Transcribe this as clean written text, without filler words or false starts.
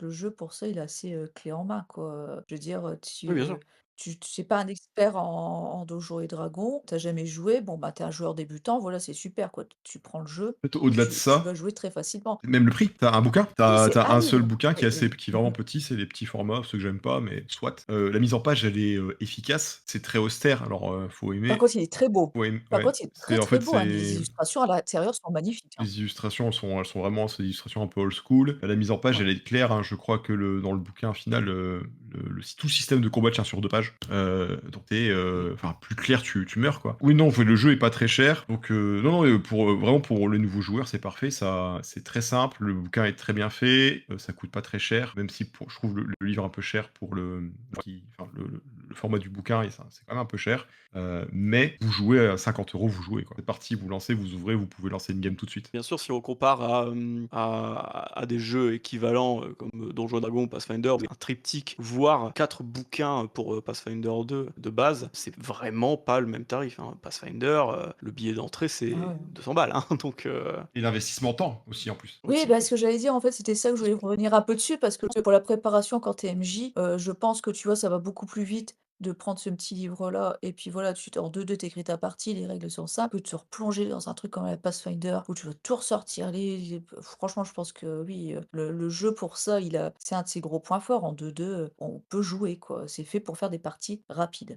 Le jeu pour ça, il est assez, clé en main, quoi, je veux dire, Oui, bien sûr. tu es pas un expert en Donjons& et Dragons, tu as jamais joué, bon, bah, tu es un joueur débutant, voilà, c'est super, quoi. Tu prends le jeu, En fait, au-delà de tu vas ça, jouer très facilement. même le prix, tu as un bouquin, tu Oui, as c'est ah un oui, seul non, bouquin qui est oui, assez oui. qui est Mmh vraiment mh. petit, c'est des petits formats, ceux que j'aime pas, mais soit. La mise en page, elle est, efficace, c'est très austère, alors, faut Par aimer contre, il est très beau. Par ouais, contre, il est très, c'est en très fait, beau, hein, les c'est illustrations à l'intérieur sont magnifiques, hein. les illustrations, elles sont vraiment c'est des illustrations un peu old school. La mise en page, Ouais. elle est claire, hein. Je crois que dans le bouquin final, tout le système de combat tient sur 2 pages. Donc enfin, plus clair, tu meurs, quoi. Oui, non, le jeu est pas très cher, donc non, non, vraiment pour les nouveaux joueurs, c'est parfait. Ça c'est très simple, le bouquin est très bien fait, ça coûte pas très cher, même si je trouve le livre un peu cher pour le format du bouquin et ça, c'est quand même un peu cher. Mais vous jouez à 50 €, vous jouez, quoi. C'est parti, vous lancez, vous ouvrez, vous pouvez lancer une game tout de suite. Mmh. Bien Bien sûr. sûr, si on compare à des jeux équivalents, comme, Donjons& et Dragons, Pathfinder, un triptyque, voire 4 bouquins pour, Pathfinder 2 de base, c'est vraiment pas le même tarif, hein. Pathfinder, le billet d'entrée, Ah c'est ouais. 200 200 balles, hein, donc Et l'investissement temps aussi en plus. Oui, Aussi. bah, ce que j'allais dire, en fait, c'était ça que je voulais revenir un peu dessus parce que pour la préparation quand tu es MJ, je pense que, tu vois, ça va beaucoup plus vite de prendre ce petit livre-là et puis voilà, en 2-2 tu écris ta partie, les règles sont simples, que de se replonger dans un truc comme la Pathfinder où tu vas tout ressortir franchement, je pense que oui, le jeu pour ça, c'est un de ses gros points forts. En 2-2, on peut jouer, quoi. C'est fait pour faire des parties rapides.